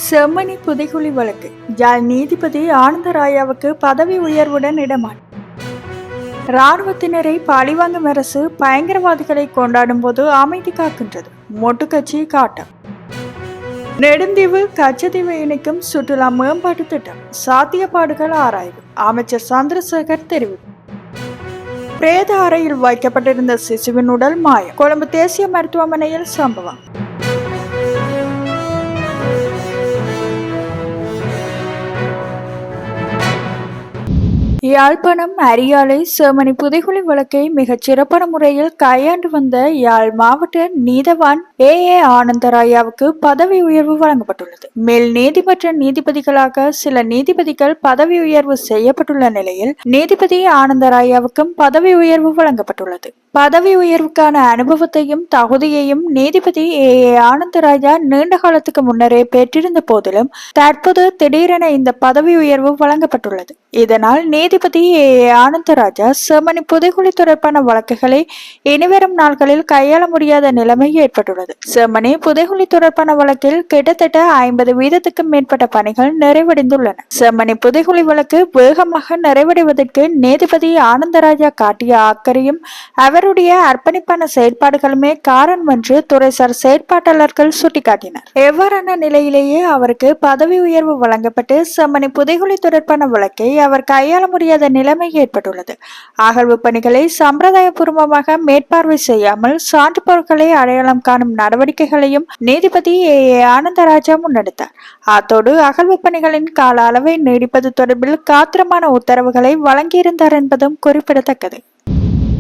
செம்மணி புதைகுழி வழக்கு யாழ் நீதிபதி ஆனந்தராயாவுக்கு பதவி உயர்வுடன் இடமாற்றம். இராணுவத்தினரை பழிவாங்கும் அரசு பயங்கரவாதிகளை கொண்டாடும் போது அமைதி காக்கின்றது. மொட்டுக்கட்சி காட்டம். நெடுந்தீவு கச்சத்தீவு இணைக்கும் சுற்றுலா மேம்பாட்டு திட்டம் சாத்தியப்பாடுகள் ஆராய்வு. அமைச்சர் சந்திரசேகர் தெரிவிப்பு. பிரேத அறையில் வைக்கப்பட்டிருந்த சிசுவின் உடல் மாயம். கொழும்பு தேசிய மருத்துவமனையில் சம்பவம். யாழ்ப்பாணம் அரியாலை செம்மணி புதைகுழி வழக்கை மிகச் சிறப்பான முறையில் கையாண்டு வந்த யாழ் மாவட்ட நீதவான் ஏ ஆனந்தராயாவுக்கு பதவி உயர்வு வழங்கப்பட்டுள்ளது. மேல் நீதிமன்ற நீதிபதிகளாக சில நீதிபதிகள் பதவி உயர்வு செய்யப்பட்டுள்ள நிலையில் நீதிபதி ஆனந்தராயாவுக்கும் பதவி உயர்வு வழங்கப்பட்டுள்ளது. பதவி உயர்வுக்கான அனுபவத்தையும் தகுதியையும் நீதிபதி ஏ ஆனந்தராயா நீண்ட காலத்துக்கு முன்னரே பெற்றிருந்த போதிலும் தற்போது திடீரென இந்த பதவி உயர்வு வழங்கப்பட்டுள்ளது. இதனால் நீதிபதி ஏ ஆனந்தராஜா செம்மணி புதைகுழி தொடர்பான வழக்குகளை இனிவரும் நாட்களில் கையாள முடியாத நிலைமை ஏற்பட்டுள்ளது. செம்மணி புதைகுழி தொடர்பான வழக்கில் கிட்டத்தட்ட 50% மேற்பட்ட பணிகள் நிறைவடைந்துள்ளன. செம்மணி புதைகுழி வழக்கு வேகமாக நிறைவடைவதற்கு நீதிபதி ஆனந்தராஜா காட்டிய அக்கறையும் அவருடைய அர்ப்பணிப்பான செயற்பாடுகளுமே காரணம் என்று துறைசார் செயற்பாட்டாளர்கள் சுட்டிக்காட்டினர். எவ்வாறான நிலையிலேயே அவருக்கு பதவி உயர்வு வழங்கப்பட்டு செம்மணி புதைகுழி தொடர்பான வழக்கை அவர் கையாள முடியாத நிலைமை ஏற்பட்டுள்ளது. அகழ்வு பணிகளை சம்பிரதாயபூர்வமாக மேற்பார்வை செய்யாமல் சான்று பொருட்களை அடையாளம் காணும் நடவடிக்கைகளையும் நீதிபதி ஏ ஆனந்தராஜா முன்னெடுத்தார். அத்தோடு அகழ்வு பணிகளின் கால அளவை நீடிப்பது தொடர்பில் காத்திரமான உத்தரவுகளை வழங்கியிருந்தார் என்பதும் குறிப்பிடத்தக்கது.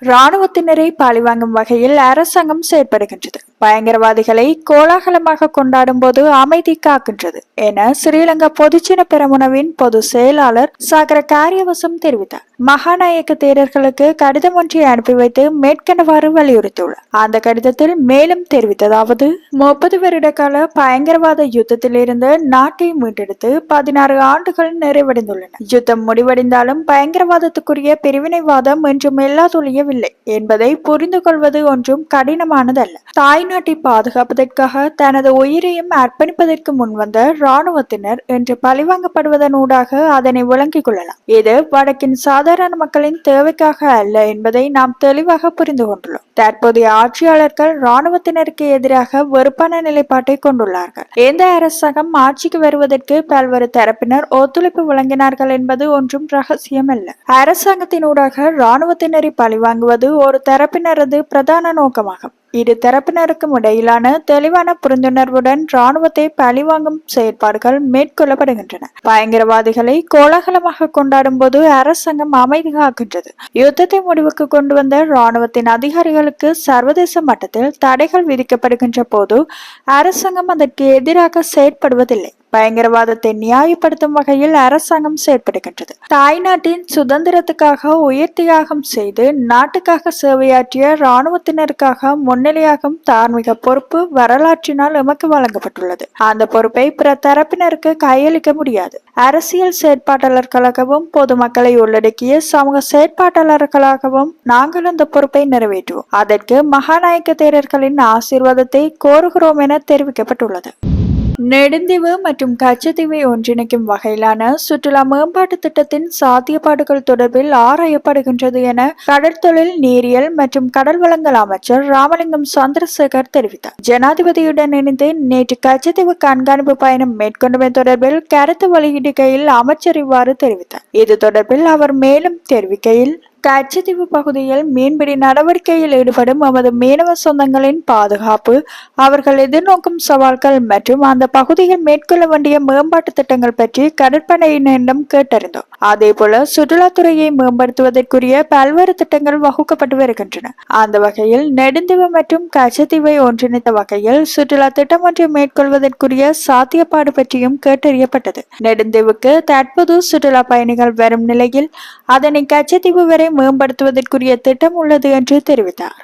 இராணுவத்தினரை பழிவாங்கும் வகையில் அரசாங்கம் செயற்படுகின்றது. பயங்கரவாதிகளை கோலாகலமாக கொண்டாடும் போது அமைதி காக்கின்றது என ஸ்ரீலங்கா பொதுச்சின பெரமுனவின் பொது செயலாளர் சாகர காரியவசம் தெரிவித்தார். மகாநாயக்க தேரர்களுக்கு கடிதம் ஒன்றை அனுப்பி வைத்து மேற்கண்டவாறு வலியுறுத்தியுள்ளார். அந்த கடிதத்தில் மேலும் தெரிவித்ததாவது: 30 வருட கால பயங்கரவாத யுத்தத்தில் இருந்து நாட்டை மீட்டெடுத்து 16 ஆண்டுகள் நிறைவடைந்துள்ளன. யுத்தம் முடிவடைந்தாலும் பயங்கரவாதத்துக்குரிய பிரிவினைவாதம் என்றும் இல்லாதொழியவில்லை என்பதை புரிந்து கொள்வது ஒன்றும் கடினமானதல்ல. தாய்நாட்டை பாதுகாப்பதற்காக தனது உயிரையும் அர்ப்பணிப்பதற்கு முன்வந்த இராணுவத்தினர் என்று பழிவாங்கப்படுவதனூடாக அதனை விளங்கிக் கொள்ளலாம். இது வடக்கின் சாதாரண மக்களின் தேவைக்காக அல்ல என்பதை நாம் தெளிவாக புரிந்து கொண்டுள்ளோம். தற்போதைய ஆட்சியாளர்கள் இராணுவத்தினருக்கு எதிராக வெறுப்பான நிலைப்பாட்டை கொண்டுள்ளார்கள். எந்த அரசாங்கம் ஆட்சிக்கு வருவதற்கு பல்வேறு தரப்பினர் ஒத்துழைப்பு வழங்கினார்கள் என்பது ஒன்றும் ரகசியம் அல்ல. அரசாங்கத்தினூடாக இராணுவத்தினரை பழிவாங்குவது ஒரு தரப்பினரது பிரதான நோக்கமாகும். இரு தரப்பினருக்கும் இடையிலான தெளிவான புரிந்துணர்வுடன் இராணுவத்தை பழிவாங்கும் செயற்பாடுகள் மேற்கொள்ளப்படுகின்றன. பயங்கரவாதிகளை கோலாகலமாக கொண்டாடும் போது அரசாங்கம் அமைதி காக்கின்றது. யுத்தத்தை முடிவுக்கு கொண்டு வந்த இராணுவத்தின் அதிகாரிகளுக்கு சர்வதேச மட்டத்தில் தடைகள் விதிக்கப்படுகின்ற போது அரசாங்கம் அதற்கு எதிராக செயற்படுவதில்லை. பயங்கரவாதத்தை நியாயப்படுத்தும் வகையில் அரசாங்கம் செயற்படுகின்றது. தாய்நாட்டின் சுதந்திரத்துக்காக உயிர் தியாகம் செய்து நாட்டுக்காக சேவையாற்றிய இராணுவத்தினருக்காக முன்னிலையாகும் தார்மீக பொறுப்பு வரலாற்றினால் எமக்கு வழங்கப்பட்டுள்ளது. அந்த பொறுப்பை பிற தரப்பினருக்கு கையளிக்க முடியாது. அரசியல் செயற்பாட்டாளர்களாகவும் பொதுமக்களை உள்ளடக்கிய சமூக செயற்பாட்டாளர்களாகவும் நாங்கள் அந்த பொறுப்பை நிறைவேற்றுவோம். அதற்கு மகாநாயக்க தேரர்களின் ஆசீர்வாதத்தை கோருகிறோம் என தெரிவிக்கப்பட்டுள்ளது. நெடுந்தீவு மற்றும் கச்சத்தீவை ஒன்றிணைக்கும் வகையிலான சுற்றுலா மேம்பாட்டு திட்டத்தின் சாத்தியப்பாடுகள் தொடர்பில் ஆராயப்படுகின்றது என கடற்தொழில் நீரியல் மற்றும் கடல் வளங்கள் அமைச்சர் ராமலிங்கம் சந்திரசேகர் தெரிவித்தார். ஜனாதிபதியுடன் இணைந்து நேற்று கச்சத்தீவு கண்காணிப்பு பயணம் மேற்கொண்டமை தொடர்பில் கருத்து வெளியிடுகையில் அமைச்சர் இவ்வாறு தெரிவித்தார். இது தொடர்பில் அவர் மேலும் தெரிவிக்கையில், கச்சத்தீவு பகுதியில் மீன்பிடி நடவடிக்கையில் ஈடுபடும் எமது மீனவ சொந்தங்களின் பாதுகாப்பு, அவர்கள் எதிர்நோக்கும் சவால்கள் மற்றும் அந்த பகுதியில் மேற்கொள்ள வேண்டிய மேம்பாட்டு திட்டங்கள் பற்றி கடற்படையினரிடம் கேட்டறிந்தோம். அதேபோல சுற்றுலாத்துறையை மேம்படுத்துவதற்குரிய பல்வேறு திட்டங்கள் வகுக்கப்பட்டு வருகின்றன. அந்த வகையில் நெடுந்தீவு மற்றும் கச்சத்தீவை ஒன்றிணைத்த வகையில் சுற்றுலா திட்டம் ஒன்றை மேற்கொள்வதற்குரிய சாத்தியப்பாடு பற்றியும் கேட்டறியப்பட்டது. நெடுந்தீவுக்கு தற்போது சுற்றுலா பயணிகள் வரும் நிலையில் அதனை கச்சத்தீவு வரை மேம்படுத்துவதற்குரிய திட்டம் உள்ளது என்று தெரிவித்தார்.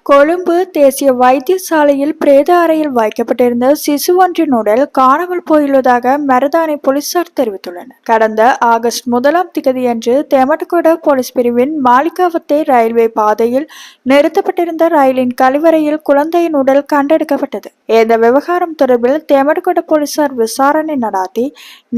கொழும்பு தேசிய வைத்தியசாலையில் பிரேத அறையில் வைக்கப்பட்டிருந்த சிசு ஒன்றின் உடல் காணாமல் போயுள்ளதாக மருதானை போலீசார் தெரிவித்துள்ளனர். கடந்த ஆகஸ்ட் 1ஆம் திகதியன்று தெமட்டகொட போலீஸ் பிரிவின் மாளிகாவத்தை ரயில்வே பாதையில் நிறுத்தப்பட்டிருந்த ரயிலின் கழிவறையில் குழந்தையின் உடல் கண்டெடுக்கப்பட்டது. இந்த விவகாரம் தொடர்பில் தெமட்டகொட போலீசார் விசாரணை நடாத்தி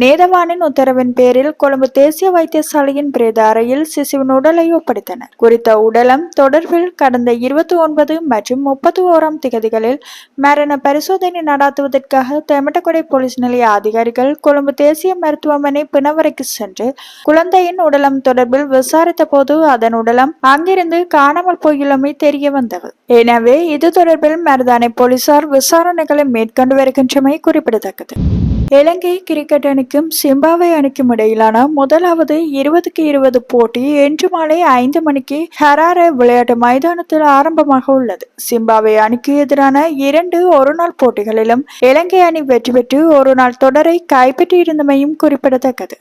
நீதவானின் உத்தரவின் பேரில் கொழும்பு தேசிய வைத்தியசாலையின் பிரேத அறையில் சிசுவின் உடலை ஒப்படைத்தனர். குறித்த உடலம் தொடர்பில் கடந்த 29 மற்றும் 31ஆம் திகதிகளில் மரண பரிசோதனை நடாத்துவதற்காக தெமட்டகொடை போலீஸ் நிலைய அதிகாரிகள் கொழும்பு தேசிய மருத்துவமனை பிணவரைக்கு சென்று குழந்தையின் உடலம் தொடர்பில் விசாரித்த போது அதன் உடலம் அங்கிருந்து காணாமல் போயுள்ளமை தெரிய வந்தது. எனவே இது தொடர்பில் மருதானை போலீசார் விசாரணைகளை மேற்கொண்டு வருகின்றமை குறிப்பிடத்தக்கது. இலங்கை கிரிக்கெட் அணிக்கும் சிம்பாப்வே அணிக்கும் இடையிலான முதலாவது 20-20 போட்டி இன்று மாலை 5 மணிக்கு ஹராரே விளையாட்டு மைதானத்தில் ஆரம்பமாக உள்ளது. சிம்பாப்வே அணிக்கு எதிரான 2 ஒருநாள் போட்டிகளிலும் இலங்கை அணி வெற்றி பெற்று ஒருநாள் தொடரை கைப்பற்றியிருந்தமையும் குறிப்பிடத்தக்கது.